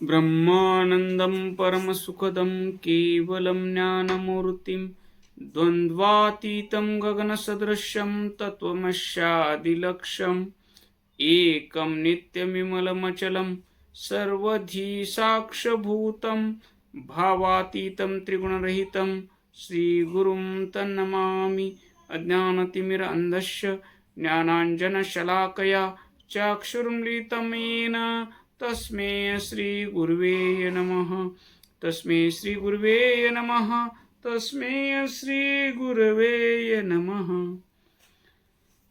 ब्रह्मानन्दं परमसुखदं केवलं ज्ञानमूर्तिं द्वन्द्वातीतं गगनसदृशं तत्त्वमस्यादिलक्ष्यम् एकं नित्यमिमलमचलं सर्वधी साक्षभूतं भावातीतं त्रिगुणरहितं श्रीगुरुं तन्नमामि। अज्ञानतिमिरान्धस्य ज्ञानाञ्जनशलाकया चक्षुरुन्मिलितं येन तस्मै श्रीगुरुवे नमः। तस्मै श्रीगुरुवे नमः। तस्मै श्रीगुरुवे नमः।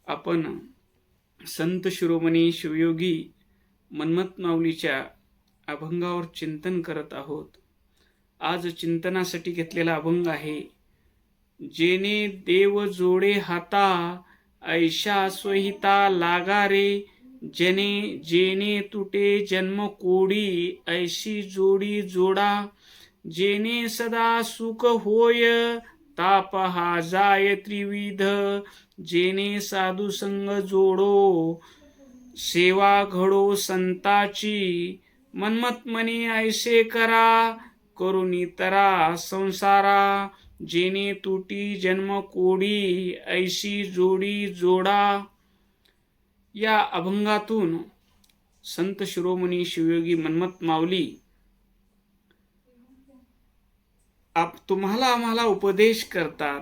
आपण संत शिरोमणी शिवयोगी मन्मथ माऊलीच्या अभंगावर चिंतन करत आहोत। आज चिंतनासाठी घेतलेला अभंग आहे, जेने देव जोडे हाता ऐशा स्वहिता लागा रे, जेने तुटे जन्म कोडी ऐशी जोडी जोडा, जेने सदा सुख होय ताप हा जाय त्रिविध, जेने साधू संग जोडो सेवा घडो संताची, मन्मथ मनी ऐसे करा करुणी तरा संसारा, जेने तुटी जन्म कोडी ऐशी जोडी जोडा। या अभंगातून संत शिरोमणी शिवयोगी मन्मथ माऊली तुम्हाला आम्हाला उपदेश करतात।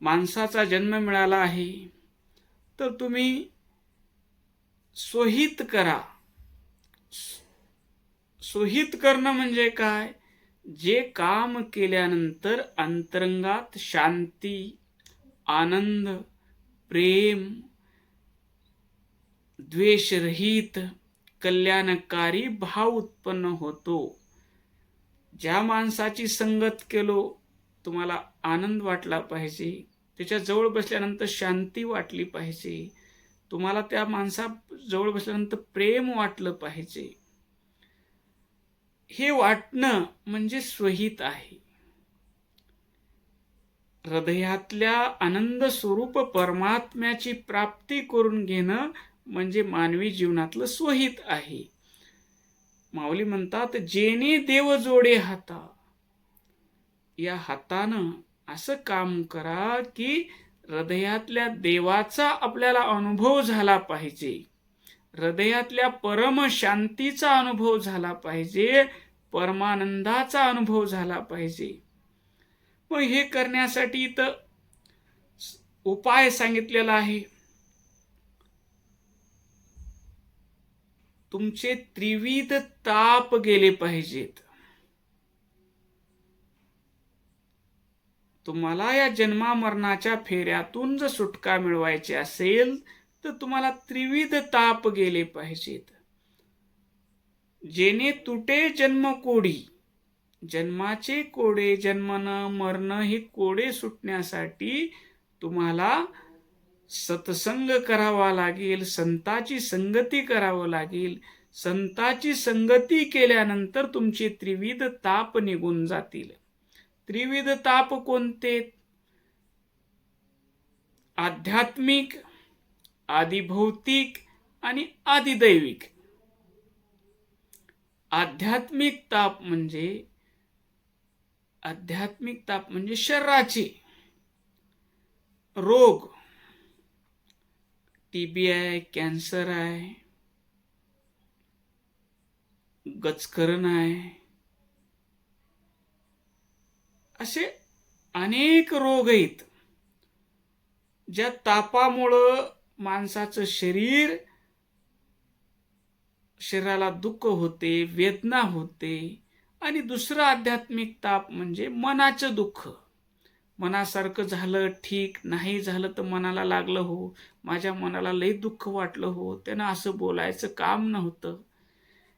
माणसाचा जन्म मिळाला आहे तर तुम्ही स्वहित करा। स्वहित करणं म्हणजे काय? जे काम केल्यानंतर अंतरंगात शांती, आनंद, प्रेम, द्वेषरहित कल्याणकारी भाव उत्पन्न होतो। ज्या माणसाची संगत केलो तुम्हाला आनंद वाटला पाहिजे, त्याच्या जवळ बसल्यानंतर शांती वाटली पाहिजे, तुम्हाला त्या माणसा जवळ बसल्यानंतर प्रेम वाटलं पाहिजे। हे वाटणं म्हणजे स्वहित आहे। हृदयातल्या आनंद स्वरूप परमात्म्याची प्राप्ती करून घेणं म्हणजे मानवी जीवनातलं स्वहित आहे। माऊली म्हणतात, जेने देव जोडे हाता, या हातानं असं काम करा की हृदयातल्या देवाचा आपल्याला अनुभव झाला पाहिजे, हृदयातल्या परम शांतीचा अनुभव झाला पाहिजे, परमानंदाचा अनुभव झाला पाहिजे। मग हे करण्यासाठी तर उपाय सांगितलेला आहे। तुमचे त्रिविध ताप गेले पाहिजेत। तुम्हाला या जन्मा मरणाच्या फेऱ्यातून जर सुटका मिळवायची असेल तर तुम्हाला त्रिविध ताप गेले पाहिजेत। जेने तुटे जन्म कोडी, जन्माचे कोडे, जन्मणं मरणं हे कोडे सुटण्यासाठी तुम्हाला सत्संग करावा लागेल, संताची संगती करावं लागेल। संताची संगती केल्यानंतर तुमचे त्रिविध ताप निघून जातील। त्रिविध ताप कोणते? आध्यात्मिक, आदिभौतिक आणि आदिदैविक। आध्यात्मिक ताप म्हणजे शरीराचे रोग, टीबी आहे, कॅन्सर आहे, गचकरण आहे, असे अनेक रोग आहेत ज्या तापामुळं माणसाचं शरीराला दुःख होते, वेदना होते। आणि दुसरं आध्यात्मिक ताप म्हणजे मनाचं दुःख। मनासारखं झालं ठीक, नाही झालं तर मनाला लागलं, हो माझ्या मनाला लई दुःख वाटलं, हो त्यानं असं बोलायचं काम नव्हतं।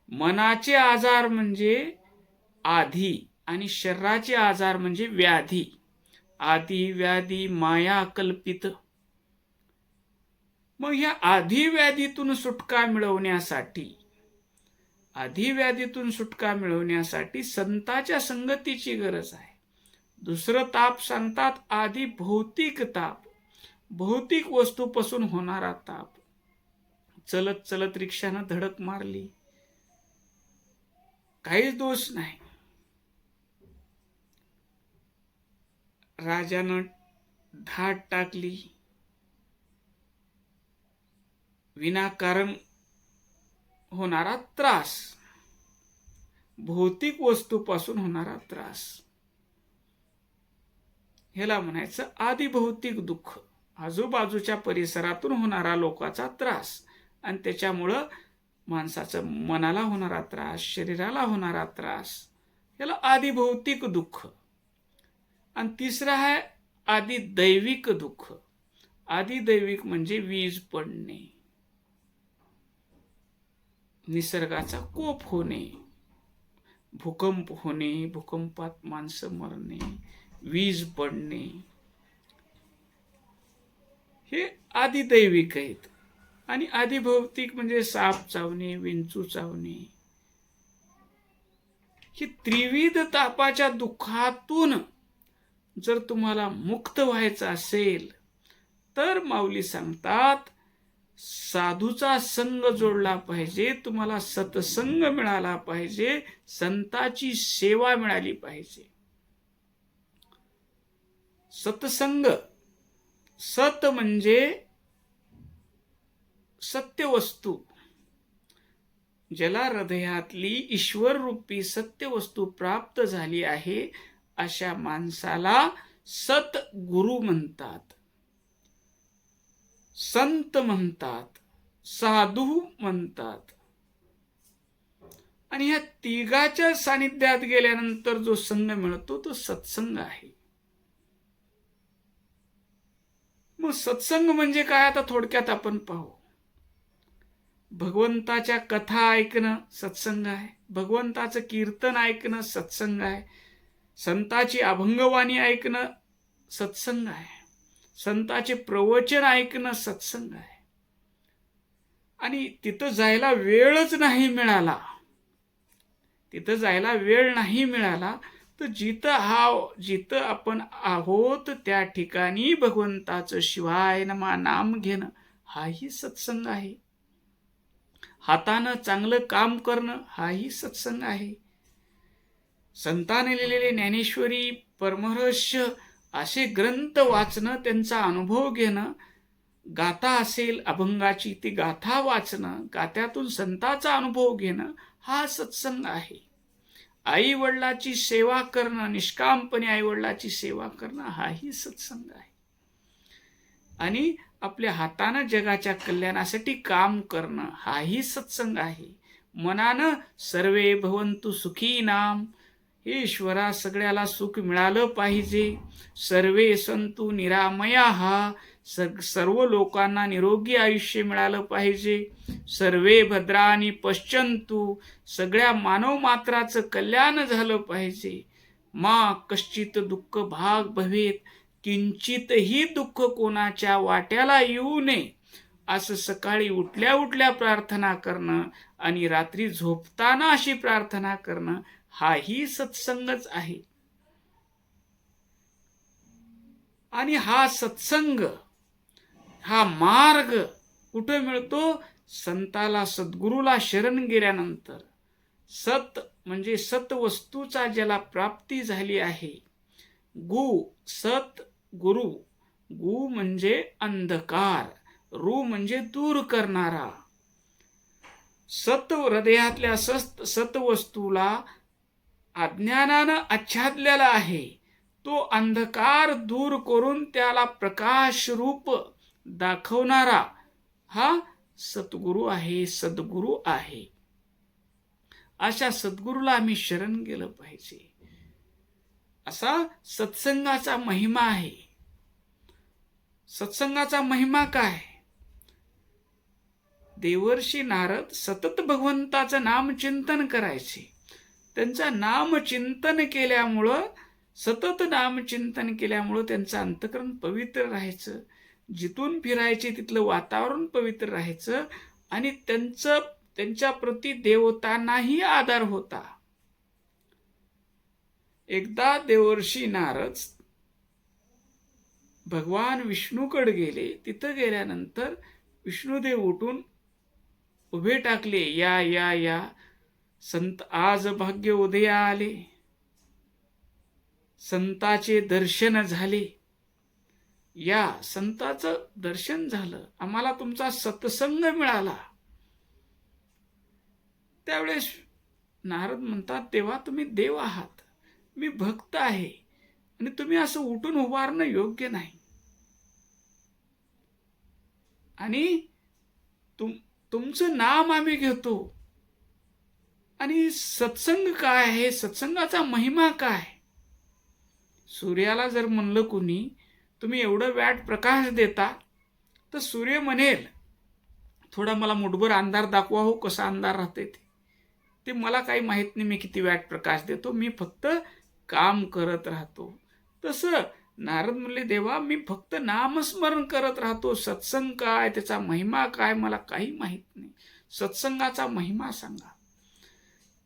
मनाचे आजार म्हणजे आधी आणि शरीराचे आजार म्हणजे व्याधी। आधी व्याधी माया कल्पित। मग ह्या आधी व्याधीतून सुटका मिळवण्यासाठी संताच्या संगतीची गरज आहे। दुसरं ताप सांगतात आधी भौतिक ताप, भौतिक वस्तूपासून होणारा ताप। चलत चलत रिक्षानं धडक मारली, काहीच दोष नाही. राजानं धाड टाकली, विनाकारण होणारा त्रास, भौतिक वस्तूपासून होणारा त्रास, ह्याला म्हणायचं आदिभौतिक दुःख. आजूबाजूच्या परिसरातून होणारा लोकांचा त्रास आणि त्याच्यामुळं माणसाचं मनाला होणारा त्रास, शरीराला होणारा त्रास, याला आदिभौतिक दुःख. आणि तिसरा आहे आदिदैविक दुःख. आदिदैविक म्हणजे वीज पडणे, निसर्गाचा कोप होणे, भूकंप होणे, भूकंपात माणसं मरणे, वीज पडणे, हे आदिदैविक आहेत. आणि आदिभौतिक म्हणजे साप चावणे, विंचू चावणे. ही त्रिविध तापाच्या दुःखातून जर तुम्हाला मुक्त व्हायचं असेल तर माऊली सांगतात साधूचा संग जोडला पाहिजे, तुम्हाला सत्संग मिळाला पाहिजे, संताची सेवा मिळाली पाहिजे. सत्संग, सत म्हणजे सत्यवस्तू, ज्याला हृदयातली ईश्वर रूपी सत्यवस्तू प्राप्त झाली आहे अशा माणसाला सतगुरु म्हणतात, संत म्हणतात, साधू म्हणतात. आणि ह्या तिघाच्या सानिध्यात गेल्यानंतर जो संग मिळतो तो सत्संग आहे. मग सत्संग म्हणजे काय आता थोडक्यात आपण पाहू. भगवंताच्या कथा ऐकणं सत्संग आहे, भगवंताचं कीर्तन ऐकणं सत्संग आहे, संताची अभंगवाणी ऐकणं सत्संग आहे, संताचे प्रवचन ऐकणं सत्संग आहे. आणि तिथं जायला वेळच नाही मिळाला, तिथं जायला वेळ नाही मिळाला तर जिथं आपण आहोत त्या ठिकाणी भगवंताचं शिवाय नमा नाम घेणं हाही सत्संग आहे. हातानं चांगलं काम करणं हाही सत्संग आहे. संतांनी लिहिलेले ज्ञानेश्वरी, परमरहस्य असे ग्रंथ वाचणं, त्यांचा अनुभव घेणं, गाथा असेल अभंगाची ती गाथा वाचणं, गाथ्यातून संतांचा अनुभव घेणं हा सत्संग आहे. आई वडिलाची सेवा करणं, निष्कामपणे आई वडिलाची सेवा करणं हाही सत्संग आहे. आणि आपल्या हातानं जगाच्या कल्याणासाठी काम करणं हाही सत्संग आहे. मनानं सर्वे भवन्तु सुखी नाम, हे ईश्वरा सगळ्याला सुख मिळालं पाहिजे. सर्वे संतु निरामया, सर्व लोकांना निरोगी आयुष्य मिळालं पाहिजे. सर्वे भद्राणी पश्यन्तु, सगळ्या मानव मात्राचं कल्याण झालं पाहिजे. मा कश्चित दुःख भाग भवेत, किंचितही दुःख कोणाच्या वाट्याला येऊ नये, असं सकाळी उठल्या उठल्या प्रार्थना करणं आणि रात्री झोपताना अशी प्रार्थना करणं हाही सत्संगच आहे. आणि हा सत्संग, हा मार्ग कुठं मिळतो? संताला, सद्गुरूला शरण गेल्यानंतर. सत म्हणजे सतवस्तूचा ज्याला प्राप्ती झाली आहे. गु, सत गुरु. गु म्हणजे अंधकार, रु म्हणजे दूर करणारा. सत हृदयातल्या सतवस्तूला अज्ञानानं आच्छादलेला आहे, तो अंधकार दूर करून त्याला प्रकाश रूप दाखवणारा हा सद्गुरु आहे, सद्गुरु आहे. अशा सद्गुरूला आम्ही शरण गेलं पाहिजे. असा सत्संगाचा महिमा आहे. सत्संगाचा महिमा काय? देवर्षी नारद सतत भगवंताचं नामचिंतन करायचे. त्यांचं नामचिंतन केल्यामुळं, सतत नामचिंतन केल्यामुळं त्यांचं अंतःकरण पवित्र राहायचं. जिथून फिरायचे तिथलं वातावरण पवित्र राहायचं आणि त्यांच्या प्रती देवतांनाही आदर होता. एकदा देवर्षी नारद भगवान विष्णूकडे गेले. तिथं गेल्यानंतर विष्णुदेव उठून उभे टाकले, या या या, संत आज भाग्य उदया आले, संताचे दर्शन झाले. या संताचं दर्शन झालं, आम्हाला तुमचा सत्संग मिळाला. त्यावेळेस नारद म्हणतात, तेव्हा तुम्ही देव आहात, मी भक्त आहे, आणि तुम्ही असं उठून उभारणं योग्य नाही. आणि तुमचं नाम आम्ही घेतो. आणि सत्संग काय आहे, सत्संगाचा महिमा काय. सूर्याला जर म्हणलं कुणी तुम्ही एवढं वॅट प्रकाश देता, तर सूर्य म्हणेल थोडा मला मुठभर अंधार दाखवा हो, कसा अंधार राहते ते मला काही माहित नाही, मी किती वॅट प्रकाश देतो, मी फक्त काम करत राहतो. तसं नारद म्हणले, देवा मी फक्त नामस्मरण करत राहतो, सत्संग काय, त्याचा महिमा काय, मला काही माहित नाही, सत्संगाचा महिमा सांगा.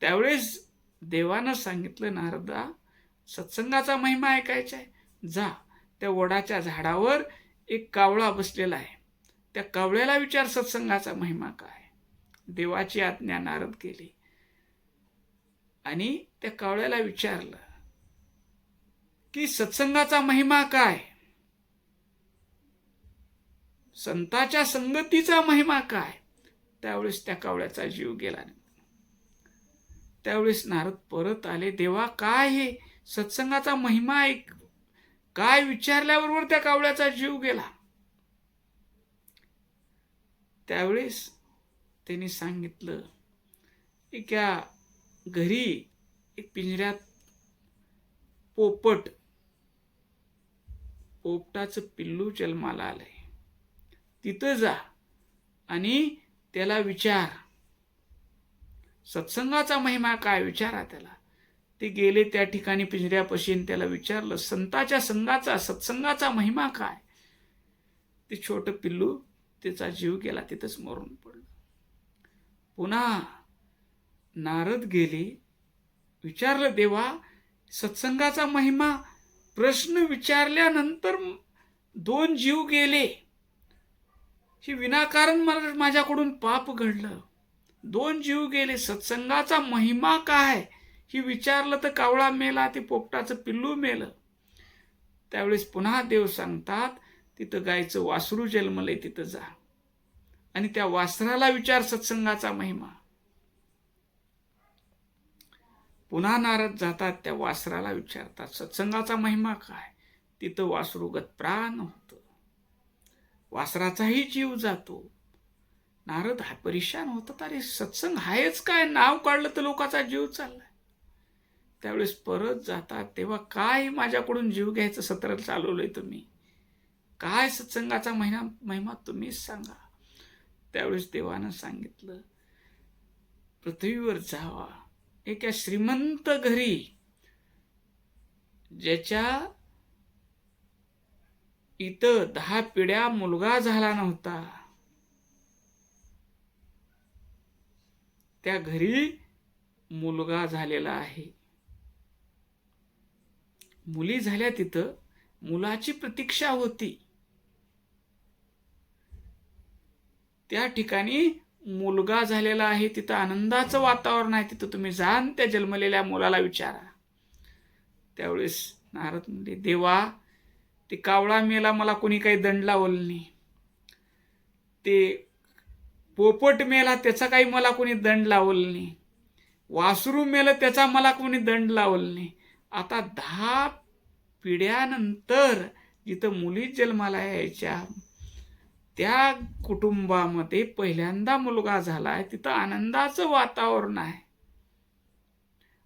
त्यावेळेस देवानं सांगितलं, नारदा सत्संगाचा महिमा ऐकायचा आहे, जा त्या वडाच्या झाडावर एक कावळा बसलेला आहे, त्या कावळ्याला विचार सत्संगाचा महिमा काय. देवाची आज्ञा, नारद गेले आणि त्या कावळ्याला विचारलं की सत्संगाचा महिमा काय, संताच्या संगतीचा महिमा काय. त्यावेळेस त्या कावळ्याचा जीव गेला. त्यावेळेस नारद परत आले, देवा काय हे सत्संगाचा महिमा ऐक काय विचारल्याबरोबर त्या कावळ्याचा जीव गेला. त्यावेळेस त्यांनी सांगितलं, एका घरी एक पिंजऱ्यात पोपटाचं पिल्लू जन्माला आलंय, तिथं जा आणि त्याला विचार सत्संगाचा महिमा काय, विचारा त्याला. ते गेले त्या ठिकाणी पिंजऱ्यापाशी, त्याला विचारलं संताच्या संघाचा सत्संगाचा महिमा काय. ते छोटं पिल्लू, त्याचा जीव गेला, तिथंच मरून पडलं. पुन्हा नारद गेले, विचारलं देवा सत्संगाचा महिमा. प्रश्न विचारल्यानंतर 2 जीव गेले, ही विनाकारण माझ्याकडून पाप घडलं, 2 जीव गेले, सत्संगाचा महिमा काय ही विचारलं तर कावळा मेला, ते पोपटाचं पिल्लू मेलं. त्यावेळेस पुन्हा देव सांगतात, तिथं गायचं वासरू जन्मलंय, तिथं जा आणि त्या वासराला विचार सत्संगाचा महिमा. पुन्हा नारद जातात, त्या वासराला विचारतात सत्संगाचा महिमा काय. तिथं वासरू गतप्राण होतं, वासराचाही जीव जातो. नारद हा परेशान होतात, अरे सत्संग हायच काय, नाव काढलं तर लोकांचा जीव चाललाय. त्यावेळेस परत जातात, तेव्हा काय माझ्याकडून जीव घ्यायचं सत्र चालवलंय तुम्ही, काय सत्संगाचा महिमा तुम्हीच सांगा. त्यावेळेस देवानं सांगितलं, पृथ्वीवर जावा, एका श्रीमंत घरी, ज्याच्या इथं 10 पिढ्या मुलगा झाला नव्हता, त्या घरी मुलगा झालेला आहे. मुली झाल्या, तिथं मुलाची प्रतीक्षा होती. त्या ठिकाणी मुलगा झालेला आहे, तिथं आनंदाचं वातावरण आहे, तिथं तुम्ही जाण त्या जन्मलेल्या मुलाला विचारा. त्यावेळेस नारद म्हणले, देवा ते कावळा मेला, मला कोणी काही दंड लावलं नाही, ते पोपट मेला, त्याचा काही मला कोणी दंड लावलं नाही, वासरू मेलं, त्याचा मला कोणी दंड लावलं नाही. आता 10 पिढ्यानंतर जिथं मुली जन्माला यायच्या, त्या कुटुंबामध्ये पहिल्यांदा मुलगा झालाय, तिथं आनंदाचं वातावरण आहे.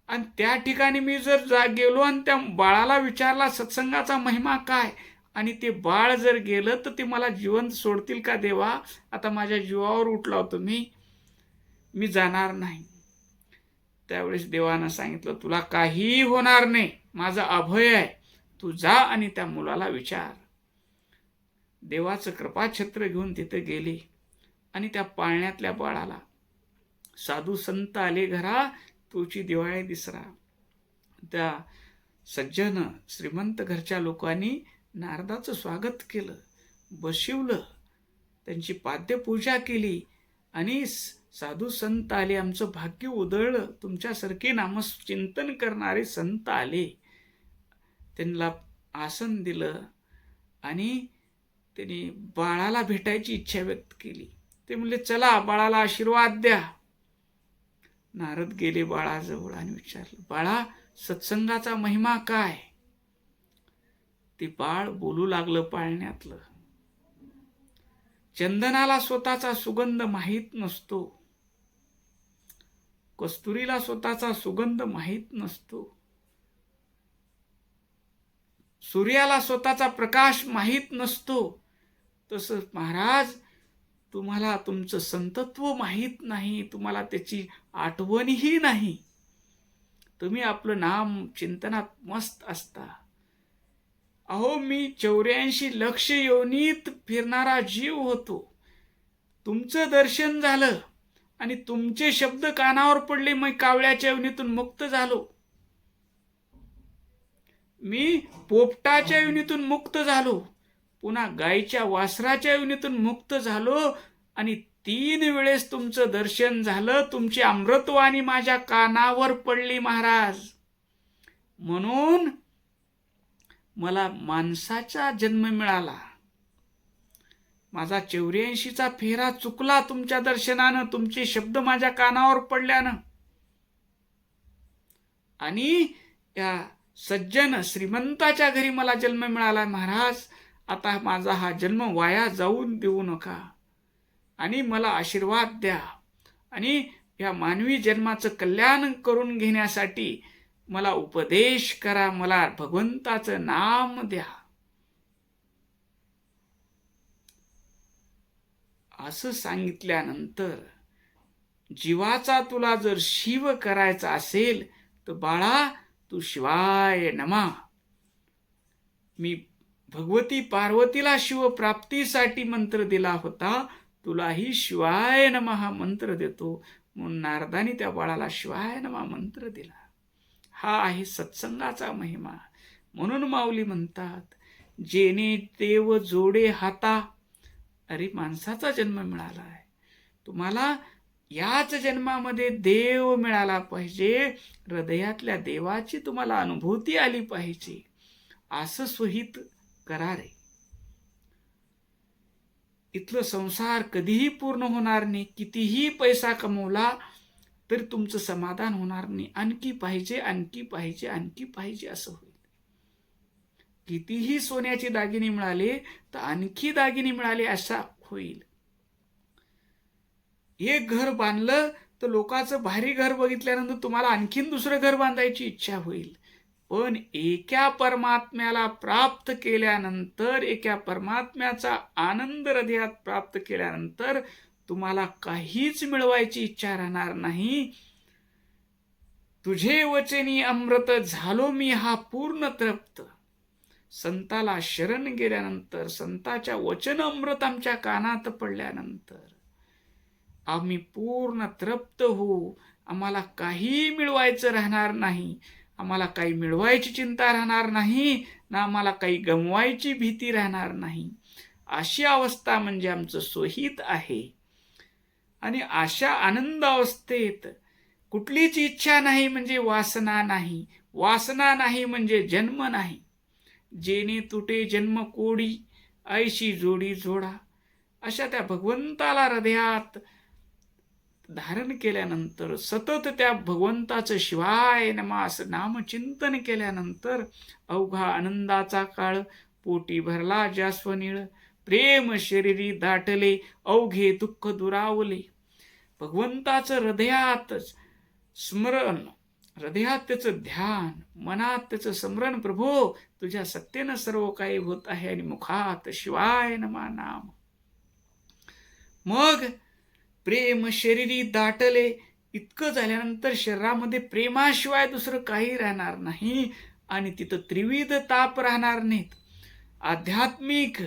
आणि त्या ठिकाणी मी जर गेलो आणि त्या बाळाला विचारला सत्संगाचा महिमा काय, आणि ते बाळ जर गेलं तर ते मला जिवंत सोडतील का देवा. आता माझ्या जीवावर उठला तुम्ही, मी जाणार नाही. त्यावेळेस देवानं सांगितलं, तुला काही होणार नाही, माझं अभय आहे, तू जा आणि त्या मुलाला विचार. देवाचं कृपाछत्र घेऊन तिथे गेले आणि त्या पाळण्यातल्या बाळाला, साधू संत आले घरा, तुझी दिवाळी दिसरा. त्या सज्जन श्रीमंत घरच्या लोकांनी नारदाचं स्वागत केलं, बशिवलं, त्यांची पाद्यपूजा केली आणि साधू संत आले, आमचं भाग्य उधळलं, तुमच्यासारखे नामचिंतन करणारे संत आले. त्यांना आसन दिलं आणि त्यांनी बाळाला भेटायची इच्छा व्यक्त केली. ते म्हणले, चला बाळाला आशीर्वाद द्या. नारद गेले बाळाजवळ आणि विचारलं, बाळा, सत्संगाचा महिमा काय? ते बाळ बोलू लागलं पाळण्यातलं, चंदनाला स्वतःचा सुगंध माहीत नसतो, कस्तुरीला स्वतःचा सुगंध माहीत नसतो, सूर्याला स्वतःचा प्रकाश माहीत नसतो. तसंच महाराज, तुम्हाला तुमचं संतत्व माहीत नाही, तुम्हाला त्याची आठवणही नाही. तुम्ही आपलं नाम चिंतनात मस्त असता. अहो, मी 84 लक्ष योनीत फिरणारा जीव होतो. तुमचं दर्शन झालं आणि तुमचे शब्द कानावर पडले, मी कावळ्याच्या योनीतून मुक्त झालो. मी पोपटाच्या योनीतून मुक्त झालो, पुन्हा गायीच्या वासराच्या योनीतून मुक्त झालो आणि 3 वेळेस तुमचं दर्शन झालं. तुमची अमृतवाणी माझ्या कानावर पडली महाराज. म्हणून मला माणसाचा जन्म मिळाला. माझा 84चा फेरा चुकला तुमच्या दर्शनानं, तुमचे शब्द माझ्या कानावर पडल्यानं. आणि या सज्जन श्रीमंताच्या घरी मला जन्म मिळाला महाराज. आता माझा हा जन्म वाया जाऊन देऊ नका आणि मला आशीर्वाद द्या आणि या मानवी जन्माचं कल्याण करून घेण्यासाठी मला उपदेश करा, मला भगवंताचं नाम द्या. असं सांगितल्यानंतर, जीवाचा तुला जर शिव करायचा असेल तर बाळा, तू शिवाय नमा. मी भगवती पार्वतीला शिवप्राप्तीसाठी मंत्र दिला होता, तुलाही शिवाय नमा हा मंत्र देतो. म्हणून नारदानी त्या बाळाला शिवाय नमा मंत्र दिला. हा आहे सत्संगाचा महिमा. म्हणून माऊली म्हणतात, जेने देव जोडे हाता. अरे, माणसाचा जन्म मिळाला आहे तुम्हाला, याच जन्मामध्ये देव मिळाला पाहिजे, हृदयातल्या देवाची तुम्हाला अनुभूती आली पाहिजे, असं स्वहित करा रे. इथलं संसार कधीही पूर्ण होणार नाही. कितीही पैसा कमवला तरी तुमचं समाधान होणार नाही. आणखी पाहिजे, आणखी पाहिजे, आणखी पाहिजे असं होईल. कितीही सोन्याचे दागिने मिळाले तर आणखी दागिने मिळाले असा होईल. एक घर बांधलं तर लोकांचं भारी घर बघितल्यानंतर तुम्हाला आणखीन दुसरं घर बांधायची इच्छा होईल. पण एका परमात्म्याला प्राप्त केल्यानंतर, एका परमात्म्याचा आनंद हृदयात प्राप्त केल्यानंतर तुम्हाला काहीच मिळवायची इच्छा राहणार नाही. तुझे वचनी अमृत झालो मी हा पूर्ण तृप्त. संताला शरण गेल्यानंतर, संताच्या वचन अमृत आमच्या कानात पडल्यानंतर आम्ही पूर्ण तृप्त होऊ. आम्हाला काही मिळवायचं राहणार नाही. आम्हाला काही मिळवायची चिंता राहणार नाही ना आम्हाला काही गमवायची भीती राहणार नाही. अशी अवस्था म्हणजे आमचं सोहित आहे. आणि अशा आनंद अवस्थेत कुठलीच इच्छा नाही म्हणजे वासना नाही, वासना नाही म्हणजे जन्म नाही. जेणे तुटे जन्म कोडी, ऐशी जोडी जोडा. अशा त्या भगवंताला हृदयात धारण केल्यानंतर, सतत त्या भगवंताचं शिवाय नमा असं नामचिंतन केल्यानंतर अवघा आनंदाचा काळ पोटी भरला जास्वनीळ. प्रेम शरीरी दाटले, अवघे दुःख दुरावले. भगवंताचं हृदयातच स्मरण, हृदयात त्याचं ध्यान, मनात त्याचं स्मरण. प्रभो, तुझ्या सत्तेनं सर्व काही होत आहे आणि मुखात शिवाय नमा नाम. मग प्रेम शरीरी दाटले. इतकं झाल्यानंतर शरीरामध्ये प्रेमाशिवाय दुसरं काही राहणार नाही आणि तिथं त्रिविध ताप राहणार नाहीत. आध्यात्मिक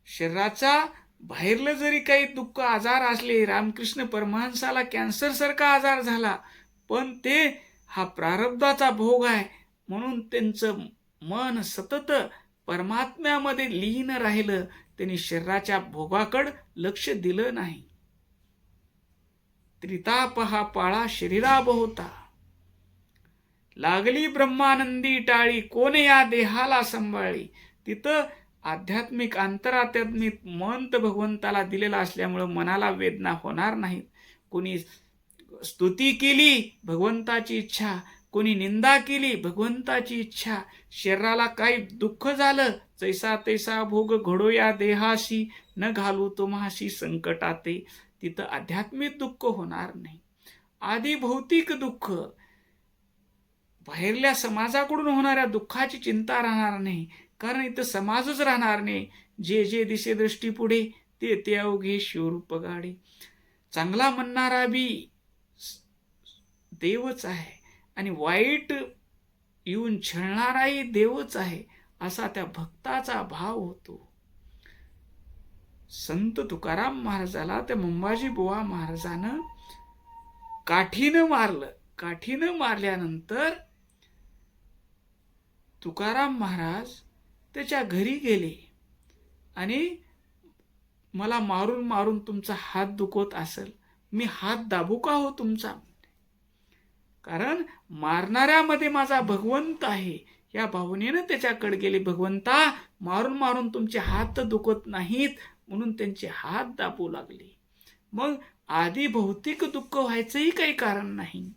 शरीराचा बाहेरलं जरी काही दुःख आजार असले, रामकृष्ण परमहंसाला कॅन्सर सारखा आजार झाला, पण ते हा प्रारब्धाचा भोग आहे म्हणून त्यांचं मन सतत परमात्म्यामध्ये लीन राहिलं. त्यांनी शरीराच्या भोगाकडे लक्ष दिलं नाही. त्रिताप हा पाळा शरीराभोवता. लागली ब्रह्मानंदी टाळी, कोण या देहाला सांभाळी. तिथं आध्यात्मिक आंतराध्यात्मिक मन तर भगवंताला दिलेला असल्यामुळं मनाला वेदना होणार नाहीत. कोणी स्तुती केली भगवंताची इच्छा, कोणी निंदा केली भगवंताची इच्छा. शरीराला काही दुःख झालं, जैसा तैसा भोग घडो या देहाशी, न घालू तुम्हाशी संकटाते. तिथं आध्यात्मिक दुःख होणार नाही. आधी भौतिक दुःख, बाहेरल्या समाजाकडून होणाऱ्या दुःखाची चिंता राहणार नाही, कारण इथं समाजच राहणार नाही. जे जे दिसे दृष्टी पुढे, ते ते अवघे शिवरूप गाडे. चांगला म्हणणारा बी देवच आहे आणि वाईट येऊन छळणाराही देवच आहे, असा त्या भक्ताचा भाव होतो. संत तुकाराम महाराजाला त्या मुंबाजी बुवा महाराजानं काठीनं मारलं. काठीनं मारल्यानंतर तुकाराम महाराज त्याच्या घरी गेले आणि मला मारून मारून तुमचा हात दुखत असेल, मी हात दाबू का हो तुमचा? कारण मारणाऱ्यामध्ये माझा भगवंत आहे या भावनेनं त्याच्याकडे गेले. भगवंता, मारून मारून तुमचे हात दुखत नाहीत म्हणून त्यांचे हात दाबू लागले. मग आधी भौतिक दुःख व्हायचंही काही कारण नाही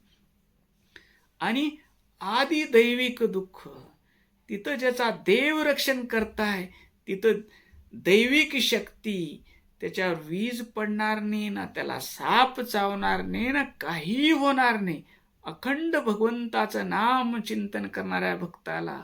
आणि आधी दैविक दुःख, तिथं ज्याचा देव रक्षण करताय तिथं दैविक शक्ती, त्याच्यावर वीज पडणार नाही ना, त्याला साप चावणार नाही ना, काही होणार नाही. अखंड भगवंताचं नाम चिंतन करणाऱ्या भक्ताला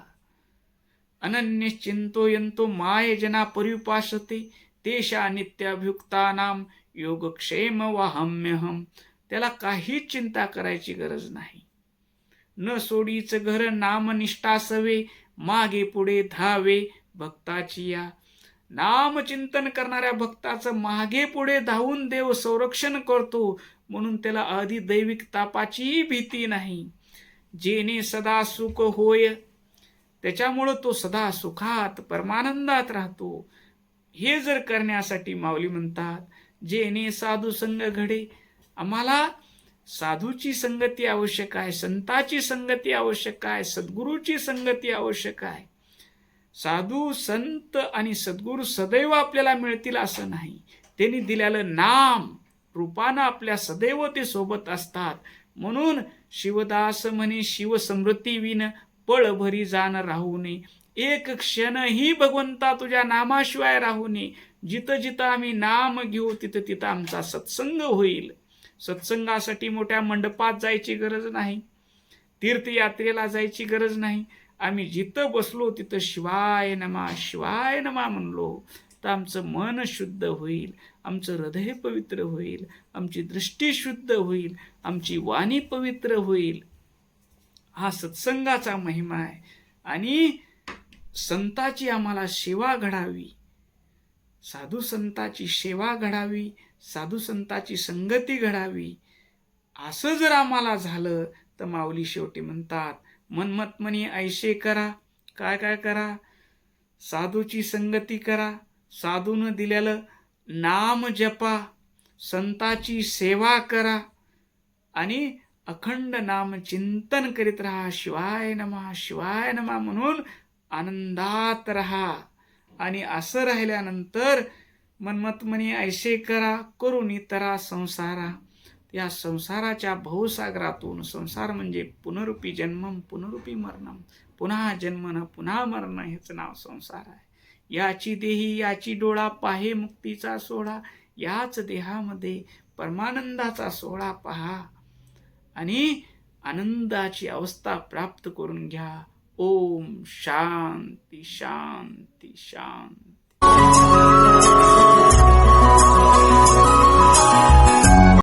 अनन्य चिंतोयंतो माय जना परिपासते, तेषा नित्याभियुक्तानाम योगक्षेम वाहम्यहम. त्याला काहीच चिंता करायची गरज नाही. न सोडीच घर नाम निष्ठा सवे, मागे पुढे धावे भक्ताची या. नाम चिंतन करणाऱ्या भक्ताचं मागे पुढे धावून देव संरक्षण करतो, म्हणून त्याला आधी दैविक तापाचीही भीती नाही. जेने सदा सुख होय, त्याच्यामुळं तो सदा सुखात परमानंदात राहतो. हे जर करण्यासाठी माऊली म्हणतात, जेने साधू संग घडे. आम्हाला साधूची संगती आवश्यक आहे, संताची संगती आवश्यक आहे, सद्गुरूची संगती आवश्यक आहे. साधू संत आणि सद्गुरू सदैव आपल्याला मिळतील असं नाही. त्यांनी दिलेलं नाम रूपानं आपल्या सदैव ते सोबत असतात. म्हणून शिवदास म्हणे, शिव समृद्धी विन पळ भरी जाण राहू नये. एक क्षणही भगवंता तुझ्या नामाशिवाय राहू नये. जिथं जिथं आम्ही नाम घेऊ तिथं तिथं आमचा सत्संग होईल. सत्संगासाठी मोठ्या मंडपात जायची गरज नाही, तीर्थयात्रेला जायची गरज नाही. आम्ही जिथं बसलो तिथं शिवाय नमा शिवाय नमा म्हणलो तर आमचं मन शुद्ध होईल, आमचं हृदय पवित्र होईल, आमची दृष्टी शुद्ध होईल, आमची वाणी पवित्र होईल. हा सत्संगाचा महिमा आहे. आणि संताची आम्हाला सेवा घडावी, साधू संताची सेवा घडावी, साधू संताची संगती घडावी. असं जर आम्हाला झालं तर माऊली शेवटी म्हणतात, मनमत मनी ऐशे करा. काय काय करा? साधूची संगती करा, साधून दिलेलं नाम जपा, संताची सेवा करा आणि अखंड नाम चिंतन करीत राहा. शिवाय नमा शिवाय नमा म्हणून आनंदात राहा. आणि असं राहिल्यानंतर मनमत मनी ऐशे करा, करून तरा संसारा. या संसाराच्या भवसागरातून, संसार म्हणजे पुनरुपी जन्मम पुनरुपी मरणम, पुन्हा जन्मन पुन्हा मरण, हेच नाव संसार आहे. याची देही याची डोळा, पाहे मुक्तीचा सोहळा. याच देहामध्ये परमानंदाचा सोहळा पहा आणि आनंदाची अवस्था प्राप्त करून घ्या. ओम शांती शांती शांती.